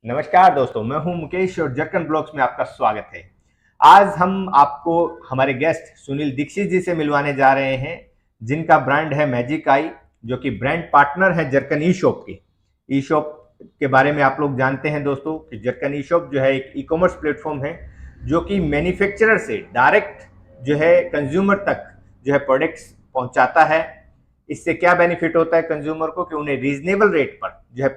नमस्कार दोस्तों, मैं हूं मुकेश और जर्कन ब्लॉग्स में आपका स्वागत है। आज हम आपको हमारे गेस्ट सुनील दीक्षित जी से मिलवाने जा रहे हैं, जिनका ब्रांड है मैजिक आई, जो कि ब्रांड पार्टनर है जर्कन ई शॉप के। ई शॉप के बारे में आप लोग जानते हैं दोस्तों कि जर्कन ई शॉप जो है एक ई कॉमर्स प्लेटफॉर्म है, जो कि मैन्युफैक्चरर से डायरेक्ट जो है कंज्यूमर तक जो है प्रोडक्ट्स पहुंचाता है। इससे क्या बेनिफिट होता है कंज्यूमर को कि उन्हें रीजनेबल रेट पर जो है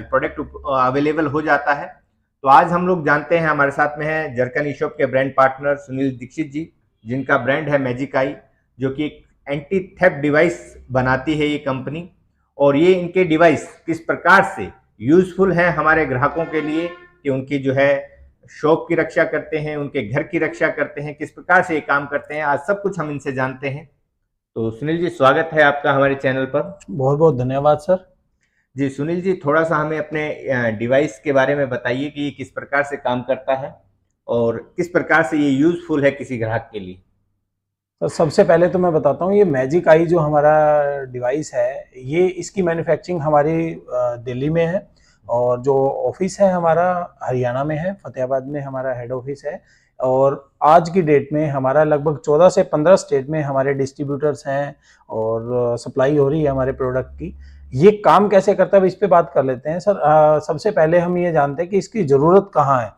प्रोडक्ट अवेलेबल हो जाता है। तो आज हम लोग जानते हैं, हमारे साथ में है जर्कन ई शॉप के ब्रांड पार्टनर सुनील दीक्षित जी, जिनका ब्रांड है मैजिक आई, जो कि एक एंटी थेफ्ट डिवाइस बनाती है ये कंपनी। और ये इनके डिवाइस किस प्रकार से यूजफुल हैं हमारे ग्राहकों के लिए कि उनकी जो है शॉप की रक्षा करते हैं, उनके घर की रक्षा करते हैं, किस प्रकार से ये काम करते हैं, आज सब कुछ हम इनसे जानते हैं। तो सुनील जी, स्वागत है आपका हमारे चैनल पर। बहुत बहुत धन्यवाद सर। जी सुनील जी, थोड़ा सा हमें अपने डिवाइस के बारे में बताइए कि ये किस प्रकार से काम करता है और किस प्रकार से ये यूजफुल है किसी ग्राहक के लिए। तो सबसे पहले तो मैं बताता हूँ, ये मैजिक आई जो हमारा डिवाइस है, ये इसकी मैन्युफैक्चरिंग हमारी दिल्ली में है और जो ऑफिस है हमारा हरियाणा में है, फतेहाबाद में हमारा हेड ऑफिस है। और आज की डेट में हमारा लगभग 14 से 15 स्टेट में हमारे डिस्ट्रीब्यूटर्स हैं और सप्लाई हो रही है हमारे प्रोडक्ट की। ये काम कैसे करता है इस पे बात कर लेते हैं सर। सबसे पहले हम ये जानते हैं कि इसकी ज़रूरत कहाँ है।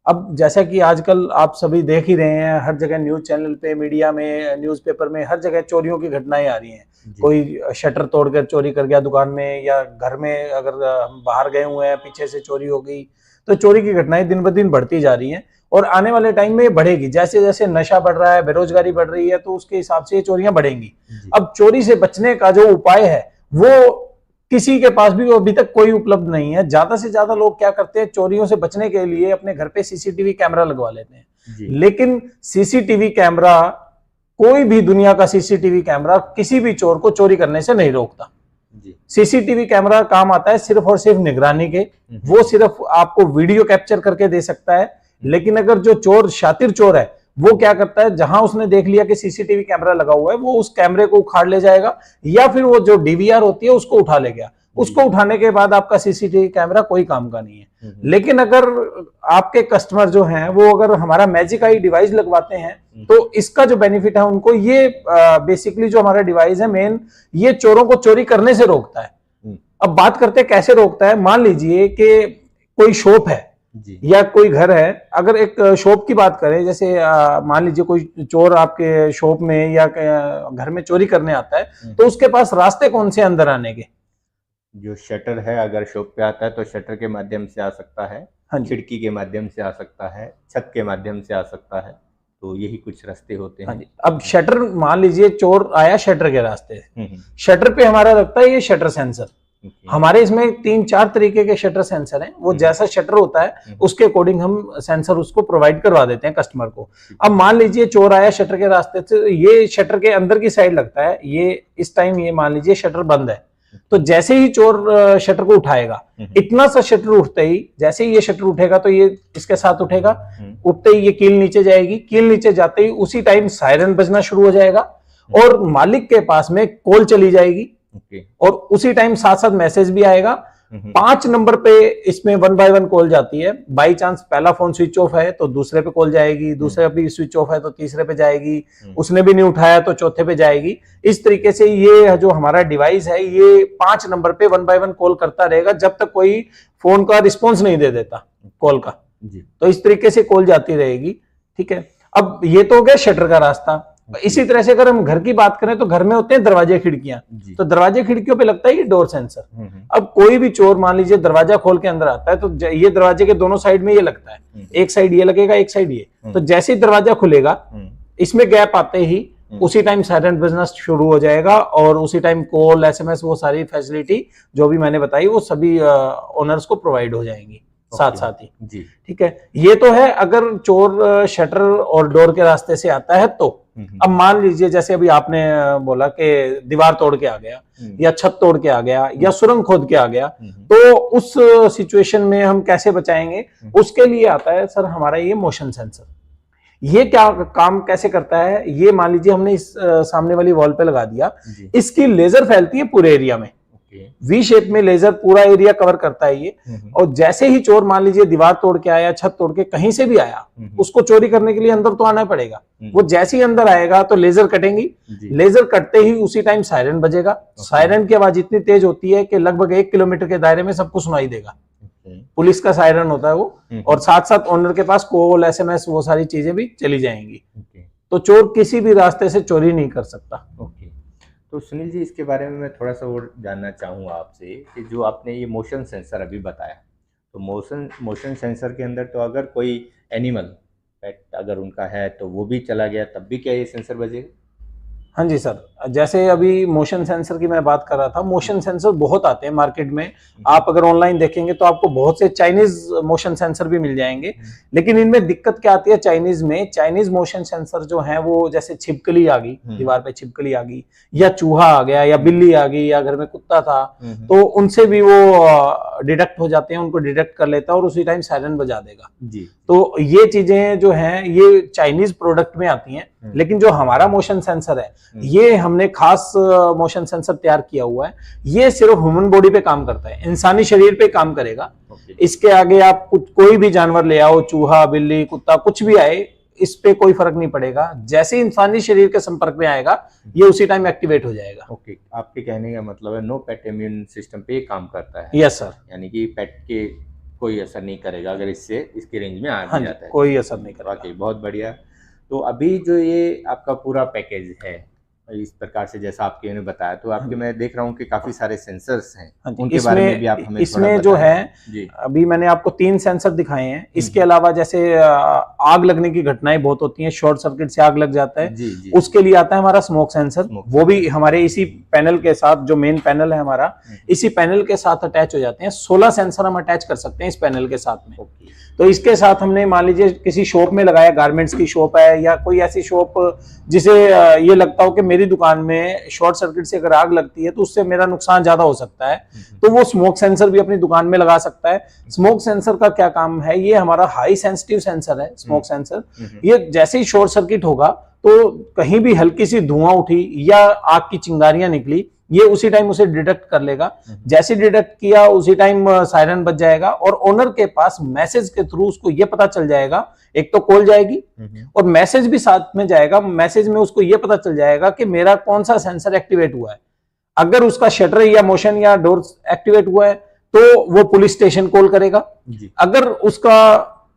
अब जैसा कि आजकल आप सभी देख ही रहे हैं, हर जगह न्यूज़ चैनल पे, मीडिया में, न्यूज़पेपर में, हर जगह चोरियों की घटनाएं आ रही हैं। कोई शटर तोड़कर चोरी कर गया दुकान में, या घर में अगर हम बाहर गए हुए हैं पीछे से चोरी हो गई। तो चोरी की घटनाएं दिन ब दिन बढ़ती जा रही हैं और आने वाले टाइम में ये बढ़ेगी। जैसे जैसे नशा बढ़ रहा है, बेरोजगारी बढ़ रही है, तो उसके हिसाब से ये चोरियां बढ़ेंगी। अब चोरी से बचने का जो उपाय है वो किसी के पास भी अभी तक कोई उपलब्ध नहीं है। ज्यादा से ज्यादा लोग क्या करते हैं, चोरियों से बचने के लिए अपने घर पे सीसीटीवी कैमरा लगवा लेते हैं। लेकिन सीसीटीवी कैमरा, कोई भी दुनिया का सीसीटीवी कैमरा किसी भी चोर को चोरी करने से नहीं रोकता। सीसीटीवी कैमरा काम आता है सिर्फ और सिर्फ निगरानी के। वो सिर्फ आपको वीडियो कैप्चर करके दे सकता है। लेकिन अगर जो चोर शातिर चोर है, वो क्या करता है, जहां उसने देख लिया कि सीसीटीवी कैमरा लगा हुआ है, वो उस कैमरे को उखाड़ ले जाएगा, या फिर वो जो डीवीआर होती है उसको उठा ले गया। उसको उठाने के बाद आपका सीसीटीवी कैमरा कोई काम का नहीं है। लेकिन अगर आपके कस्टमर जो हैं वो अगर हमारा मैजिक आई डिवाइस लगवाते हैं, तो इसका जो बेनिफिट है उनको, ये बेसिकली जो हमारा डिवाइस है मेन, ये चोरों को चोरी करने से रोकता है। अब बात करते हैं कैसे रोकता है। मान लीजिए कि कोई शॉप है या कोई घर है। अगर एक शॉप की बात करें, जैसे मान लीजिए कोई चोर आपके शॉप में या घर में चोरी करने आता है, तो उसके पास रास्ते कौन से अंदर आने के? जो शटर है, अगर शॉप पे आता है तो शटर के माध्यम से आ सकता है, खिड़की के माध्यम से आ सकता है, छत के माध्यम से आ सकता है। तो यही कुछ रास्ते होते हैं। अब शटर, मान लीजिए चोर आया शटर के रास्ते, शटर पे हमारा लगता है ये शटर सेंसर। हमारे इसमें 3-4 तरीके के शटर सेंसर हैं। वो जैसा शटर होता है उसके अकॉर्डिंग हम सेंसर उसको प्रोवाइड करवा देते हैं कस्टमर को। अब मान लीजिए चोर आया शटर के रास्ते से, ये शटर के अंदर की साइड लगता है, ये इस टाइम ये मान लीजिए शटर बंद है। तो जैसे ही चोर शटर को उठाएगा, इतना सा शटर उठते ही, जैसे ही ये शटर उठेगा तो ये इसके साथ उठेगा। उठते ही ये कील नीचे जाएगी, कील नीचे जाते ही उसी टाइम सायरन बजना शुरू हो जाएगा और मालिक के पास में कॉल चली जाएगी। और उसी टाइम साथ साथ मैसेज भी आएगा। 5 नंबर पे इसमें 1 बाय 1 कॉल जाती है। बाई चांस पहला फोन स्विच ऑफ है तो दूसरे पे कॉल जाएगी, दूसरे पे स्विच ऑफ है तो तीसरे पे जाएगी, उसने भी नहीं उठाया तो चौथे पे जाएगी। इस तरीके से ये जो हमारा डिवाइस है, ये 5 नंबर पे 1 बाय 1 कॉल करता रहेगा जब तक कोई फोन का रिस्पॉन्स नहीं दे देता कॉल का। तो इस तरीके से कॉल जाती रहेगी। ठीक है, अब ये तो हो गया शटर का रास्ता। इसी तरह से अगर हम घर की बात करें तो घर में होते हैं दरवाजे खिड़कियां, तो दरवाजे खिड़कियों पे लगता है ये डोर सेंसर। अब कोई भी चोर मान लीजिए दरवाजा खोल के अंदर आता है, तो ये दरवाजे के दोनों साइड में ये लगता है, एक साइड ये लगेगा, एक साइड ये। तो जैसे ही दरवाजा खुलेगा, इसमें गैप आते ही उसी टाइम सायरन बिजनेस शुरू हो जाएगा और उसी टाइम कॉल, एसएमएस, वो सारी फैसिलिटी जो भी मैंने बताई वो सभी ओनर्स को प्रोवाइड हो जाएंगी साथ साथ ही। जी ठीक है, ये तो है अगर चोर शटर और डोर के रास्ते से आता है तो। अब मान लीजिए जैसे अभी आपने बोला कि दीवार तोड़ के आ गया या छत तोड़ के आ गया या सुरंग खोद के आ गया, तो उस सिचुएशन में हम कैसे बचाएंगे? उसके लिए आता है सर हमारा ये मोशन सेंसर। ये क्या काम कैसे करता है? ये मान लीजिए हमने इस सामने वाली वॉल पे लगा दिया, इसकी लेजर फैलती है पूरे एरिया में। वी शेप में लेजर पूरा एरिया कवर करता है ये। और जैसे ही चोर मान लीजिए दीवार तोड़ के आया, छत तोड़ के कहीं से भी आया, उसको चोरी करने के लिए अंदर तो आना पड़ेगा। वो जैसे ही अंदर आएगा तो लेजर कटेंगी, लेजर कटते ही उसी टाइम सायरन बजेगा। सायरन की आवाज इतनी तेज होती है कि लगभग 1 किलोमीटर के दायरे में सबको सुनाई देगा। पुलिस का सायरन होता है वो, और साथ साथ ओनर के पास कॉल, SMS, वो सारी चीजें भी चली जाएंगी। तो चोर किसी भी रास्ते से चोरी नहीं कर सकता। ओके, तो सुनील जी, इसके बारे में मैं थोड़ा सा और जानना चाहूँगा आपसे कि जो आपने ये मोशन सेंसर अभी बताया, तो मोशन सेंसर के अंदर तो अगर कोई एनिमल पेट अगर उनका है तो वो भी चला गया तब भी क्या ये सेंसर बजेगा? हाँ जी सर, जैसे अभी मोशन सेंसर की मैं बात कर रहा था, मोशन सेंसर बहुत आते हैं मार्केट में। आप अगर ऑनलाइन देखेंगे तो आपको बहुत से चाइनीज मोशन सेंसर भी मिल जाएंगे। लेकिन इनमें दिक्कत क्या आती है चाइनीज में, चाइनीज मोशन सेंसर जो है वो जैसे छिपकली आ गई, दीवार पे छिपकली आ गई, या चूहा आ गया, या बिल्ली आ गई, या घर में कुत्ता था, तो उनसे भी वो डिटेक्ट हो जाते हैं, उनको डिटेक्ट कर लेता है और उसी टाइम सायरन बजा देगा जी। तो ये चीजें जो हैं ये चाइनीज प्रोडक्ट में आती हैं। लेकिन जो हमारा मोशन सेंसर है, ये हमने खास मोशन सेंसर तैयार किया हुआ है। ये सिर्फ ह्यूमन बॉडी पे काम करता है, इंसानी शरीर पे काम करेगा। इसके आगे आप कोई भी जानवर ले आओ, चूहा, बिल्ली, कुत्ता, कुछ भी आए, इस पे कोई फर्क नहीं पड़ेगा। जैसे इंसानी शरीर के संपर्क में आएगा ये उसी टाइम एक्टिवेट हो जाएगा। ओके, आपके कहने का मतलब है नो पेट इम्यून सिस्टम पे काम करता है। यस सर, यानी कि पेट के कोई असर नहीं करेगा अगर इससे इसकी रेंज में आ जाता है। कोई असर नहीं करेगा। वाकई बहुत बढ़िया। तो अभी जो ये आपका पूरा पैकेज है इस प्रकार से जैसा आपके ने बताया, तो आपके मैं देख रहा हूँ कि काफी सारे सेंसर्स हैं, उनके बारे में भी आप हमें इसमें जो है अभी मैंने आपको 3 सेंसर दिखाए हैं। इसके अलावा जैसे आग लगने की घटनाएं बहुत होती हैं, शॉर्ट सर्किट से आग लग जाता है, उसके लिए आता है हमारा स्मोक सेंसर। वो भी हमारे इसी पैनल के साथ, जो मेन पैनल है हमारा, इसी पैनल के साथ अटैच हो जाते हैं। 16 सेंसर हम अटैच कर सकते हैं इस पैनल के साथ में। तो इसके साथ हमने मान लीजिए किसी शॉप में लगाया, गारमेंट्स की शॉप है या कोई ऐसी शॉप जिसे ये लगता हो कि मेरी दुकान में शॉर्ट सर्किट से अगर आग लगती है तो उससे मेरा नुकसान ज्यादा हो सकता है, तो वो स्मोक सेंसर भी अपनी दुकान में लगा सकता है। स्मोक सेंसर का क्या काम है, ये हमारा हाई सेंसिटिव सेंसर है स्मोक सेंसर। ये जैसे ही शॉर्ट सर्किट होगा तो कहीं भी हल्की सी धुआं उठी या आग की चिंगारियां निकली, ये उसी टाइम उसे डिटेक्ट कर लेगा। जैसे डिटेक्ट किया उसी टाइम सायरन बज जाएगा और ओनर के पास मैसेज के थ्रू उसको ये पता चल जाएगा, एक तो कॉल जाएगी और मैसेज भी साथ में जाएगा। मैसेज में उसको ये पता चल जाएगा कि मेरा कौन सा सेंसर एक्टिवेट हुआ है। अगर उसका शटर या मोशन या डोर एक्टिवेट हुआ है तो वो पुलिस स्टेशन कॉल करेगा। अगर उसका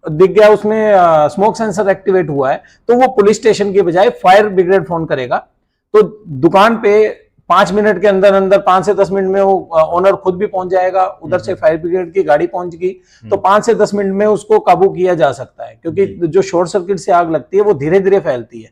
दिख गया उसमें स्मोक सेंसर एक्टिवेट हुआ है तो वो पुलिस स्टेशन के बजाय फायर ब्रिगेड फोन करेगा। तो दुकान पे 5 मिनट के अंदर अंदर 5 से 10 मिनट में वो ओनर खुद भी पहुंच जाएगा। उधर से फायर ब्रिगेड की गाड़ी पहुंच गई तो 5 से 10 मिनट में उसको काबू किया जा सकता है, क्योंकि जो शॉर्ट सर्किट से आग लगती है वो धीरे धीरे फैलती है।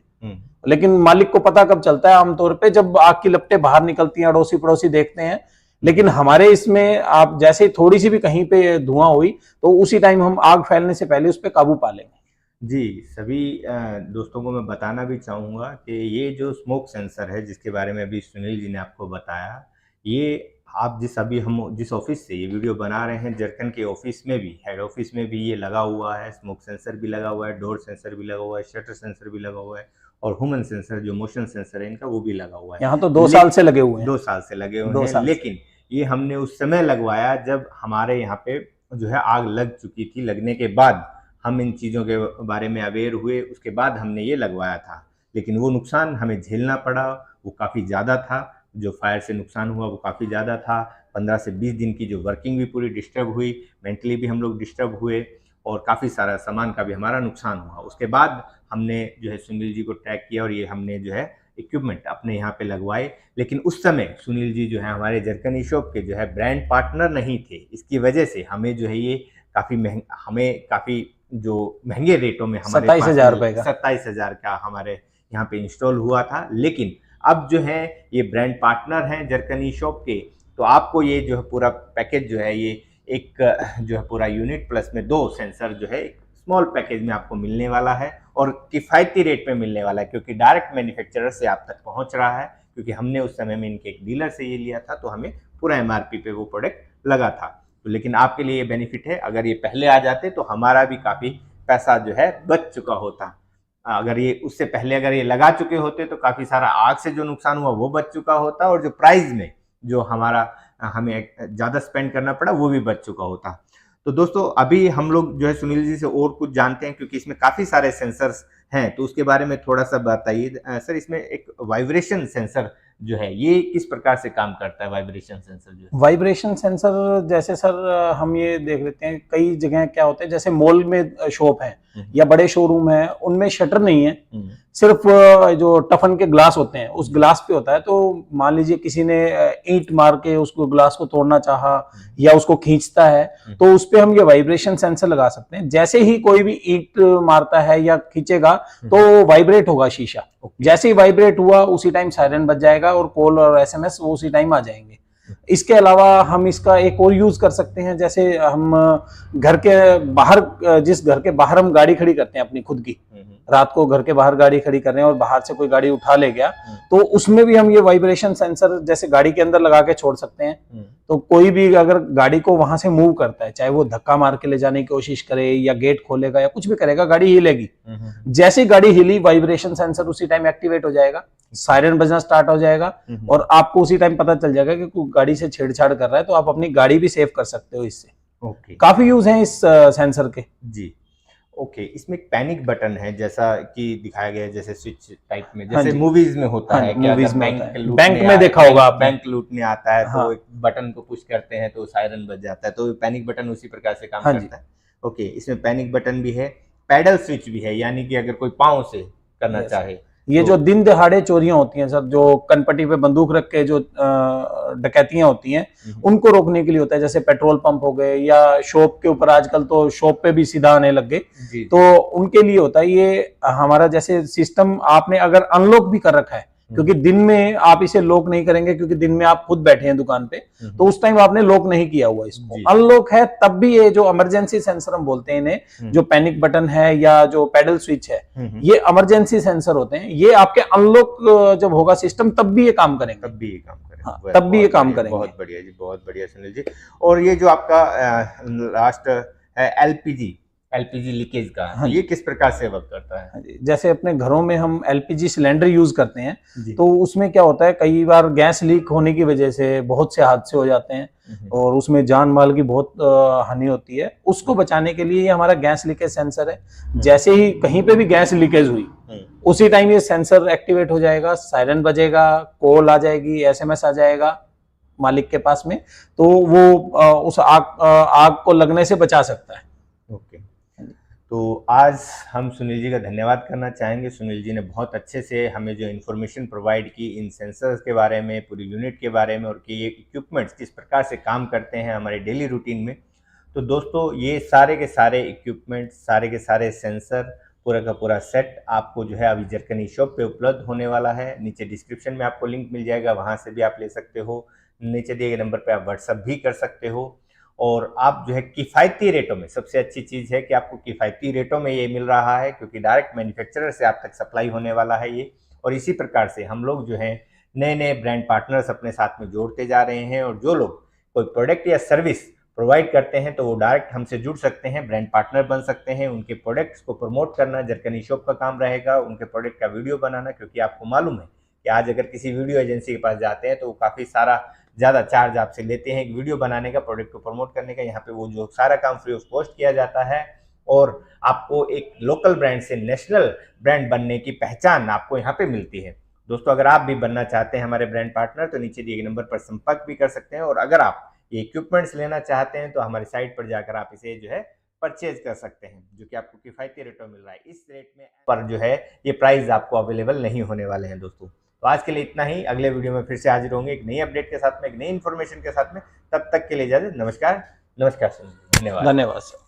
लेकिन मालिक को पता कब चलता है, आमतौर पे जब आग की लपटें बाहर निकलती हैं, अड़ोसी पड़ोसी देखते हैं। लेकिन हमारे इसमें आप जैसे थोड़ी सी भी कहीं पे धुआं हुई तो उसी टाइम हम आग फैलने से पहले उस पर काबू पा लेंगे। जी, सभी दोस्तों को मैं बताना भी चाहूँगा कि ये जो स्मोक सेंसर है जिसके बारे में अभी सुनील जी ने आपको बताया, ये आप हम जिस ऑफिस से ये वीडियो बना रहे हैं, जरकन के ऑफिस में भी, हेड ऑफिस में भी ये लगा हुआ है। स्मोक सेंसर भी लगा हुआ है, डोर सेंसर भी लगा हुआ है, शटर सेंसर भी लगा हुआ है और ह्यूमन सेंसर जो मोशन सेंसर है इनका वो भी लगा हुआ है। यहाँ तो 2 साल से लगे हुए हैं। 2 साल से लगे हुए हैं, लेकिन ये हमने उस समय लगवाया जब हमारे यहाँ पे जो है आग लग चुकी थी। लगने के बाद हम इन चीज़ों के बारे में अवेयर हुए, उसके बाद हमने ये लगवाया था। लेकिन वो नुकसान हमें झेलना पड़ा, वो काफ़ी ज़्यादा था। जो फायर से नुकसान हुआ वो काफ़ी ज़्यादा था। 15 से 20 दिन की जो वर्किंग भी पूरी डिस्टर्ब हुई, मेंटली भी हम लोग डिस्टर्ब हुए और काफ़ी सारा सामान का भी हमारा नुकसान हुआ। उसके बाद हमने जो है सुनील जी को ट्रैक किया और ये हमने जो है इक्विपमेंट अपने यहाँ पे लगवाए। लेकिन उस समय सुनील जी जो है हमारे जरकन ई-शॉप के जो है ब्रांड पार्टनर नहीं थे। इसकी वजह से हमें जो है ये काफ़ी जो महंगे रेटों में हमारे 27,000 रुपये का 27,000 का हमारे यहाँ पे इंस्टॉल हुआ था। लेकिन अब जो है ये ब्रांड पार्टनर हैं जरकन ई-शॉप के, तो आपको ये जो है पूरा पैकेज जो है ये एक जो है पूरा यूनिट प्लस में 2 सेंसर जो है एक स्मॉल पैकेज में आपको मिलने वाला है और किफ़ायती रेट में मिलने वाला है, क्योंकि डायरेक्ट मैन्युफैक्चरर से आप तक पहुँच रहा है। क्योंकि हमने उस समय में इनके एक डीलर से ये लिया था तो हमें पूरा MRP पे वो प्रोडक्ट लगा था। तो लेकिन आपके लिए ये बेनिफिट है, अगर ये पहले आ जाते तो हमारा भी काफ़ी पैसा जो है बच चुका होता। अगर ये उससे पहले अगर ये लगा चुके होते तो काफ़ी सारा आग से जो नुकसान हुआ वो बच चुका होता और जो प्राइस में जो हमारा हमें ज़्यादा स्पेंड करना पड़ा वो भी बच चुका होता। तो दोस्तों अभी हम लोग जो है सुनील जी से और कुछ जानते हैं, क्योंकि इसमें काफ़ी सारे सेंसर्स हैं, तो उसके बारे में थोड़ा सा बताइए। सर, इसमें एक वाइब्रेशन सेंसर जो है ये किस प्रकार से काम करता है? वाइब्रेशन सेंसर जो है, वाइब्रेशन सेंसर जैसे सर हम ये देख लेते हैं कई जगह क्या होता है, जैसे मॉल में शॉप है या बड़े शोरूम है, उनमें शटर नहीं है, सिर्फ जो टफन के ग्लास होते हैं उस ग्लास पे होता है। तो मान लीजिए किसी ने ईंट मार के उसको ग्लास को तोड़ना चाहा या उसको खींचता है, तो उस पे हम ये वाइब्रेशन सेंसर लगा सकते हैं। जैसे ही कोई भी ईंट मारता है या खींचेगा तो वाइब्रेट होगा शीशा, जैसे ही वाइब्रेट हुआ उसी टाइम सायरन बज जाएगा और कॉल और एसएमएस वो उसी टाइम आ जाएंगे। इसके अलावा हम इसका एक और यूज कर सकते हैं, जैसे हम घर के बाहर, जिस घर के बाहर हम गाड़ी खड़ी करते हैं अपनी खुद की, रात को घर के बाहर गाड़ी खड़ी कर रहे हैं और बाहर से कोई गाड़ी उठा ले गया, तो उसमें भी हम ये वाइब्रेशन सेंसर जैसे गाड़ी के अंदर लगा के छोड़ सकते हैं। तो कोई भी अगर गाड़ी को वहां से मूव करता है, चाहे वो धक्का मार के ले जाने की कोशिश करे या गेट खोलेगा या कुछ भी करेगा, गाड़ी हिलेगी। जैसे ही गाड़ी हिली वाइब्रेशन सेंसर उसी टाइम एक्टिवेट हो जाएगा, सायरन बजना स्टार्ट हो जाएगा और आपको उसी टाइम पता चल जाएगा कि कोई गाड़ी से छेड़छाड़ कर रहा है, तो आप अपनी गाड़ी भी सेव कर सकते हो इससे। ओके, काफी यूज है इस सेंसर के जी। ओके, इसमें एक पैनिक बटन है जैसा कि दिखाया गया है, जैसे स्विच टाइप में, हाँ जैसे जी। मूवीज में होता हाँ है जी, कि मूवीज अगर में होता है। बैंक बैंक में देखा होगा आपने। बैंक लूटने आता है हाँ। तो एक बटन को पुश करते हैं तो सायरन बज जाता है, तो पैनिक बटन उसी प्रकार से काम हाँ जी। करता है। ओके, इसमें पैनिक बटन भी है, पैडल स्विच भी है, यानी कि अगर कोई पाँव से करना Yes. चाहे ये तो जो दिन दहाड़े चोरियां होती हैं सर, जो कनपट्टी पे बंदूक रख के जो डकैतियां होती हैं, उनको रोकने के लिए होता है। जैसे पेट्रोल पंप हो गए या शॉप के ऊपर, आजकल तो शॉप पे भी सीधा आने लग गए, जी, तो उनके लिए होता है ये हमारा। जैसे सिस्टम आपने अगर अनलॉक भी कर रखा है, क्योंकि दिन में आप इसे लॉक नहीं करेंगे, क्योंकि दिन में आप खुद बैठे हैं दुकान पे, तो उस टाइम आपने लॉक नहीं किया हुआ इसको, अनलॉक है, तब भी ये जो इमरजेंसी सेंसर हम बोलते हैं इन्हें, जो पैनिक बटन है या जो पैडल स्विच है, ये इमरजेंसी सेंसर होते हैं। ये आपके अनलॉक जब होगा सिस्टम तब भी ये काम करेंगे, तब भी ये काम करेंगे। हाँ, तब भी ये काम करेंगे। बहुत बढ़िया जी, बहुत बढ़िया सुनील जी। और ये जो आपका लास्ट है एलपीजी लीकेज का, हाँ ये किस प्रकार से वर्क करता है? हाँ जी, जैसे अपने घरों में हम एलपीजी सिलेंडर यूज करते हैं, तो उसमें क्या होता है, कई बार गैस लीक होने की वजह से बहुत से हादसे हो जाते हैं और उसमें जान माल की बहुत हानि होती है। उसको बचाने के लिए ये हमारा गैस लीकेज सेंसर है। जैसे ही कहीं पे भी गैस लीकेज हुई, उसी टाइम ये सेंसर एक्टिवेट हो जाएगा, सायरन बजेगा, कॉल आ जाएगी, एसएमएस आ जाएगा मालिक के पास में, तो वो उस आग को लगने से बचा सकता है। ओके, तो आज हम सुनील जी का धन्यवाद करना चाहेंगे। सुनील जी ने बहुत अच्छे से हमें जो इन्फॉर्मेशन प्रोवाइड की इन सेंसर्स के बारे में, पूरी यूनिट के बारे में, और कि ये इक्विपमेंट्स किस प्रकार से काम करते हैं हमारे डेली रूटीन में। तो दोस्तों ये सारे के सारे इक्विपमेंट्स, सारे के सारे सेंसर, पूरा का पूरा सेट आपको जो है अभी जरकनी शॉप पे उपलब्ध होने वाला है। नीचे डिस्क्रिप्शन में आपको लिंक मिल जाएगा, वहाँ से भी आप ले सकते हो। नीचे दिए गए नंबर पे आप व्हाट्सअप भी कर सकते हो, और आप जो है किफ़ायती रेटों में, सबसे अच्छी चीज़ है कि आपको किफ़ायती रेटों में ये मिल रहा है, क्योंकि डायरेक्ट मैन्युफैक्चरर से आप तक सप्लाई होने वाला है ये। और इसी प्रकार से हम लोग जो है नए नए ब्रांड पार्टनर्स अपने साथ में जोड़ते जा रहे हैं, और जो लोग कोई प्रोडक्ट या सर्विस प्रोवाइड करते हैं तो वो डायरेक्ट हमसे जुड़ सकते हैं, ब्रांड पार्टनर बन सकते हैं। उनके प्रोडक्ट्स को प्रमोट करना जरकनी शॉप का काम रहेगा, उनके प्रोडक्ट का वीडियो बनाना, क्योंकि आपको मालूम है कि आज अगर किसी वीडियो एजेंसी के पास जाते हैं तो वो काफ़ी सारा ज़्यादा चार्ज आपसे लेते हैं एक वीडियो बनाने का, प्रोडक्ट को प्रमोट करने का। यहाँ पे वो जो सारा काम फ्री ऑफ कॉस्ट किया जाता है, और आपको एक लोकल ब्रांड से नेशनल ब्रांड बनने की पहचान आपको यहाँ पे मिलती है। दोस्तों अगर आप भी बनना चाहते हैं हमारे ब्रांड पार्टनर, तो नीचे दिए गए नंबर पर संपर्क भी कर सकते हैं। और अगर आप ये इक्विपमेंट्स लेना चाहते हैं तो हमारी साइट पर जाकर आप इसे जो है परचेज कर सकते हैं, जो कि आपको किफ़ायती रेटों मिल रहा है। इस रेट में पर जो है ये प्राइस आपको अवेलेबल नहीं होने वाले हैं दोस्तों। तो आज के लिए इतना ही, अगले वीडियो में फिर से हाजिर होंगे एक नई अपडेट के साथ में, एक नई इन्फॉर्मेशन के साथ में। तब तक के लिए इजाजत, नमस्कार। नमस्कार सुनील, धन्यवाद। धन्यवाद सर।